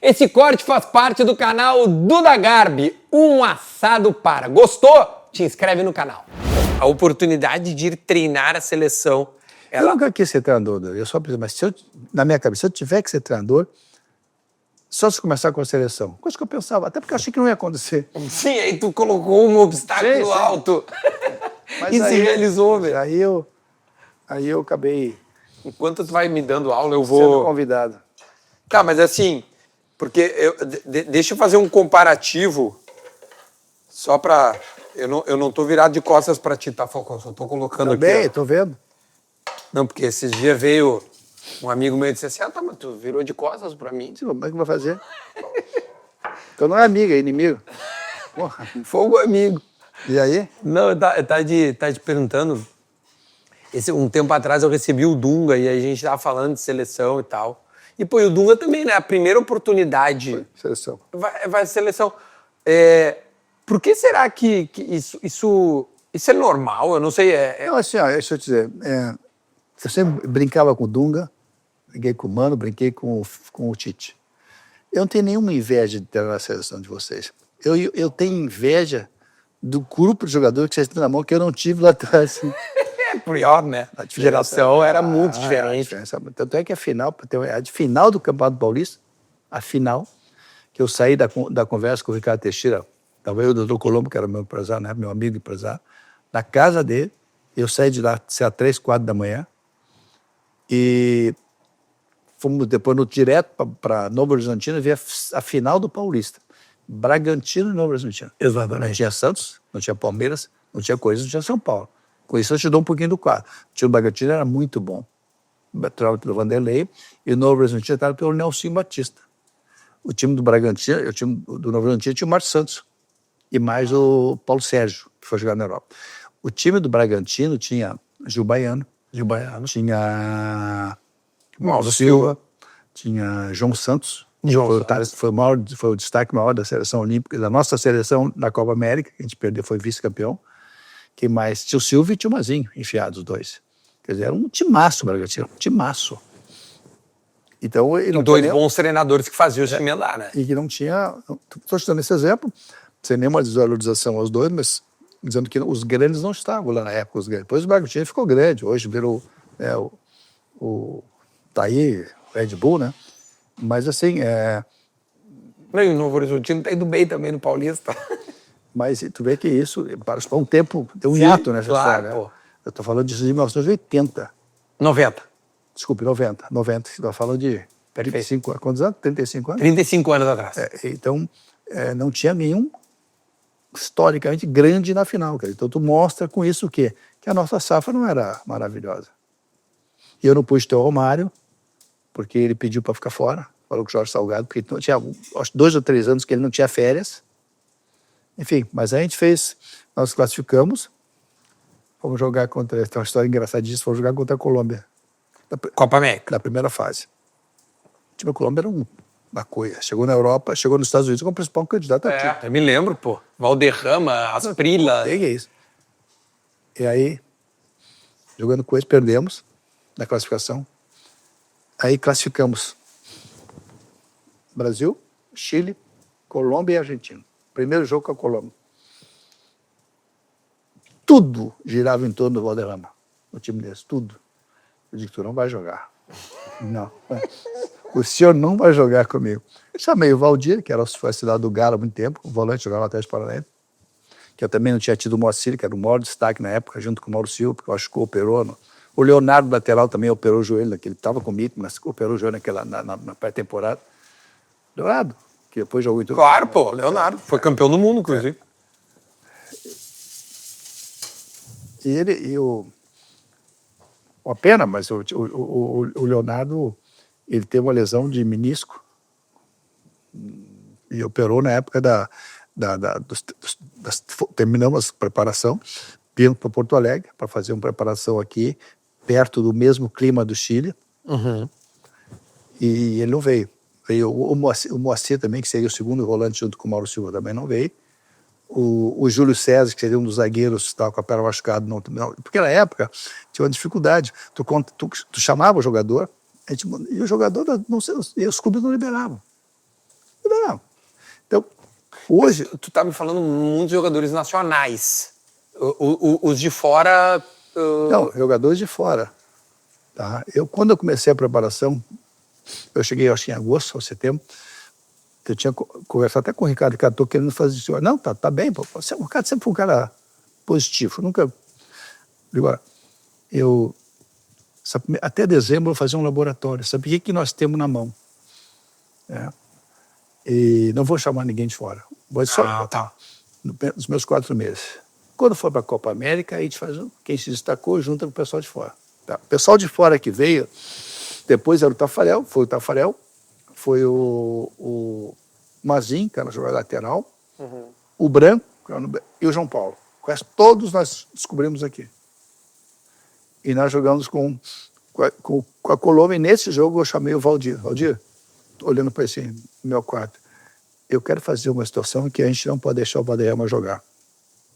Esse corte faz parte do canal Duda Garbi, um assado para. Gostou? Te inscreve no canal. A oportunidade de ir treinar a seleção. Eu nunca quis ser treinador, eu só pensei, mas na minha cabeça, se eu tiver que ser treinador, só se começar com a seleção. Coisa que eu pensava, até porque eu achei que não ia acontecer. Sim, aí tu colocou um obstáculo alto. Mas e se realizou, velho. Aí eu acabei Enquanto tu vai me dando aula, eu sendo vou... convidado. Tá, mas assim, porque deixa eu fazer um comparativo só pra... Eu não tô virado de costas pra ti, tá, Falcão? Só tô colocando aqui. Também, tô vendo. Não, porque esses dias veio um amigo meu e disse assim, tá, mas tu virou de costas pra mim. Como é que vai fazer? Então não é amigo, é inimigo. Porra. Fogo amigo. E aí? Não, tá te perguntando. Um tempo atrás eu recebi o Dunga e a gente tava falando de seleção e tal. E, pô, e o Dunga também, né? A primeira oportunidade... Seleção. Vai seleção. Por que será que isso é normal? Eu não sei. Não, assim, ó, deixa eu te dizer. Eu sempre brincava com o Dunga, brinquei com o Mano, brinquei com o Tite. Eu não tenho nenhuma inveja de ter na seleção de vocês. Eu tenho inveja do grupo de jogadores que vocês têm na mão, que eu não tive lá atrás. É pior, né? A geração era muito diferente. Tanto é que a final do Campeonato Paulista, a final, que eu saí da conversa com o Ricardo Teixeira, talvez o doutor Colombo, que era meu empresário, né, meu amigo empresário, na casa dele, eu saí de lá às 3, 4 da manhã, e fomos depois direto para Novo Horizontino ver a final do Paulista. Bragantino e Novo Horizontino. Exatamente. Não tinha Santos, não tinha Palmeiras, não tinha Corinthians, não tinha São Paulo. Com isso eu te dou um pouquinho do quadro. O time do Bragantino era muito bom. O do Vanderlei e o Novo Horizontino estava pelo Nelson Batista. O time do Bragantino, o time do Novo Horizontino tinha o Márcio Santos e mais o Paulo Sérgio, que foi jogar na Europa. O time do Bragantino tinha Gil Baiano, tinha Mauro Silva, tinha João Santos, foi o destaque maior da seleção olímpica, da nossa seleção na Copa América, que a gente perdeu, foi vice-campeão. Quem mais? Tinha o Silvio e tinha o Mazinho, enfiados os dois. Quer dizer, era um timaço o Bragantino, um timaço. Então, não dois bons treinadores que faziam o time lá, né? E que não tinha... Estou te dando esse exemplo, sem nenhuma desvalorização aos dois, mas dizendo que os grandes não estavam lá na época, os grandes. Depois o Bragantino ficou grande, hoje virou tá aí, o Red Bull, né? Mas assim... E o Novo Horizontino tá indo bem também no Paulista. Mas tu vê que isso, para um tempo, deu um hiato nessa história. Pô. Eu estou falando disso de 1980. 90. Desculpe, 90. Estou falando de 35 anos. Quantos anos? 35 anos? 35 anos atrás. Então, não tinha nenhum historicamente grande na final. Cara. Então, tu mostra com isso o quê? Que a nossa safra não era maravilhosa. E eu não pude ter o Romário, porque ele pediu para ficar fora. Falou com o Jorge Salgado, porque tinha acho, 2 ou 3 anos que ele não tinha férias. Enfim, mas a gente fez, nós classificamos, fomos jogar contra, tem uma história engraçadíssima, fomos jogar contra a Colômbia. Copa América. Na primeira fase. O time da Colômbia era uma coisa. Chegou na Europa, chegou nos Estados Unidos como principal candidato aqui. Eu me lembro, pô. Valderrama, Asprilla. Que é isso. E aí, jogando com eles, perdemos na classificação. Aí classificamos Brasil, Chile, Colômbia e Argentina. Primeiro jogo com a Colômbia. Tudo girava em torno do Valderrama, o time desse, tudo. Eu digo, tu não vai jogar. Não. O senhor não vai jogar comigo. Eu chamei o Valdir, que foi assinado do Galo há muito tempo, o volante jogava no Atlético Paranaense, que eu também não tinha tido o Moacir, que era o maior destaque na época, junto com o Mauro Silva, porque eu acho que operou. O Leonardo, lateral, também operou o joelho, ele estava comigo, mas operou o joelho na pré-temporada. Leonardo, que depois jogou em tudo. Claro, pô, Leonardo. Foi campeão do mundo, inclusive. E uma pena, mas o Leonardo, ele teve uma lesão de menisco e operou na época terminamos a preparação, viemos para Porto Alegre para fazer uma preparação aqui, perto do mesmo clima do Chile, e ele não veio. Veio o Moacir também, que seria o segundo volante junto com o Mauro Silva, também não veio. O Júlio César, que seria um dos zagueiros, estava com a perna machucada. Não, porque na época tinha uma dificuldade. Tu chamava o jogador, e o jogador, não sei, e os clubes não liberavam. Então, hoje... Tu tá me falando muitos jogadores nacionais. Os de fora... Não, jogadores de fora. Tá? Quando eu comecei a preparação, eu cheguei, acho que em agosto ou setembro, eu tinha conversado até com o Ricardo, estou querendo fazer isso. Não, tá bem, pô. O Ricardo sempre foi um cara positivo. Nunca... Agora, até dezembro eu vou fazer um laboratório. Sabe o que nós temos na mão? E não vou chamar ninguém de fora. Vou só nos meus 4 meses. Quando for para a Copa América, a gente faz quem se destacou junta com o pessoal de fora. Tá? O pessoal de fora que veio, depois era o Tafarel, foi o Mazin, que era jogador lateral, o Branco e o João Paulo. Todos nós descobrimos aqui. E nós jogamos com a Colômbia, e nesse jogo eu chamei o Valdir. Valdir, olhando para esse meu quarto, eu quero fazer uma situação que a gente não pode deixar o Valderrama jogar,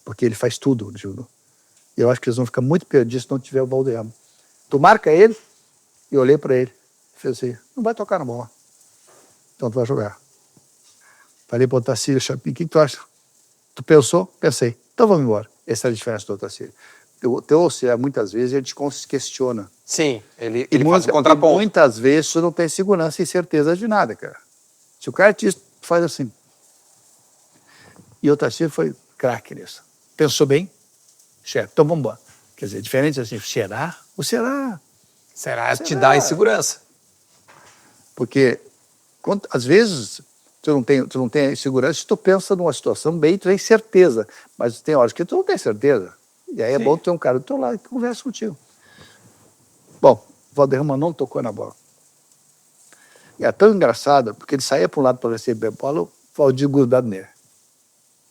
porque ele faz tudo no jogo. E eu acho que eles vão ficar muito perdidos se não tiver o Valderrama. Tu marca ele, e olhei para ele, fez assim, não vai tocar na bola, então tu vai jogar. Falei para o Otacílio Chapim, o que tu acha? Tu pensou? Pensei. Então vamos embora. Essa é a diferença do Otacílio. O teu auxiliar, muitas vezes, ele te questiona. Sim, ele faz o contraponto. Muitas vezes, tu não tem segurança e certeza de nada, cara. Se o cara te faz assim. E o Otacílio foi craque nisso. Pensou bem? Chefe, então vamos embora. Quer dizer, diferente assim, será? O será? Será te dá insegurança. Porque, às vezes, tu não tem segurança se tu pensa numa situação bem, tu tem certeza. Mas tem horas que tu não tem certeza. E aí é bom ter um cara do teu lado que conversa contigo. Bom, o Valderrama não tocou na bola. E é tão engraçado, porque ele saía para um lado para receber a bola, o Valdir grudado nele.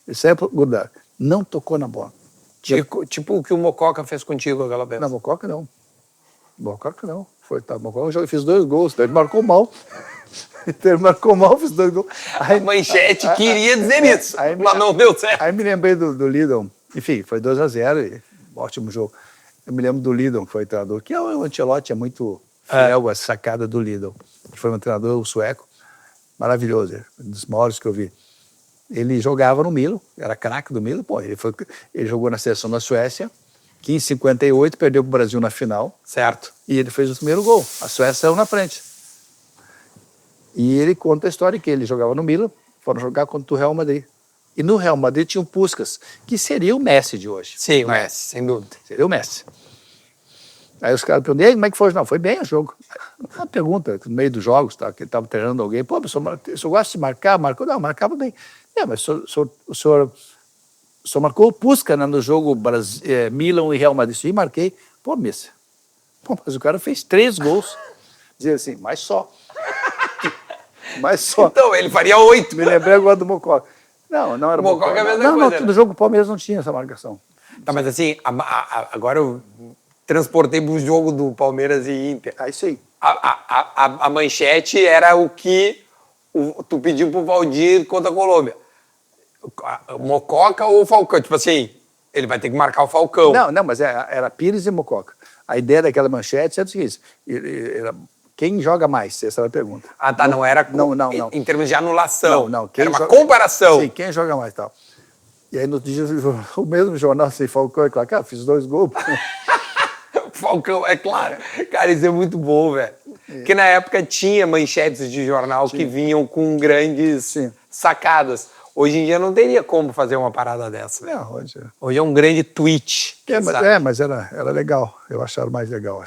Ele saía grudado. Não tocou na bola. Tipo o que o Mococa fez contigo aquela vez. Não, Mococa não. Mococa não. Mococa eu fiz 2 gols, então ele marcou mal. Ele marcou mal, fiz 2 gols. A manchete queria dizer isso, mas não deu certo. Aí me lembrei do Lidon. Enfim, foi 2-0, ótimo jogo. Eu me lembro do Lidon, que foi o treinador, que o Ancelotti é muito fiel à sacada do Lidon, que foi um treinador sueco, maravilhoso, um dos maiores que eu vi. Ele jogava no Milan, era craque do Milan, pô, ele jogou na seleção da Suécia, que em 58 perdeu para o Brasil na final. Certo. E ele fez o primeiro gol, a Suécia saiu na frente. E ele conta a história que ele jogava no Milan, foram jogar contra o Real Madrid. E no Real Madrid tinha o Puskas, que seria o Messi de hoje. Sim, o Messi, sem dúvida. Seria o Messi. Aí os caras perguntam, como é que foi? Não, foi bem o jogo. Uma pergunta, no meio dos jogos, tá, que ele estava treinando alguém. Pô, o senhor gosta de marcar? Marcou? Não, marcava bem. Mas o senhor marcou o Puskas, né, no jogo Milan e Real Madrid. Sim, marquei. Pô, Messi. Pô, mas o cara fez 3 gols. Dizia assim, mas só. Mas só. Então, ele faria 8. Me lembrei agora do Mococa. Não era o Mococa. É a mesma coisa. Não, todo jogo o Palmeiras não tinha essa marcação. Tá, mas assim, agora eu transportei pro jogo do Palmeiras e Inter. É isso aí. A manchete era o que tu pediu pro Valdir contra a Colômbia. Mococa ou Falcão? Tipo assim, ele vai ter que marcar o Falcão. Não, mas era Pires e Mococa. A ideia daquela manchete era o seguinte, quem joga mais? Essa era a pergunta. Ah, tá, não era não. Em termos de anulação. Não. Era uma comparação. Sim, quem joga mais e tal. E aí no dia, o mesmo jornal, assim, Falcão, é claro, cara, fiz 2 gols. Falcão, é claro. Cara, isso é muito bom, velho. Porque na época tinha manchetes de jornal que vinham com grandes sacadas. Hoje em dia não teria como fazer uma parada dessa. Não, hoje é um grande tweet. Mas era legal. Eu achava mais legal.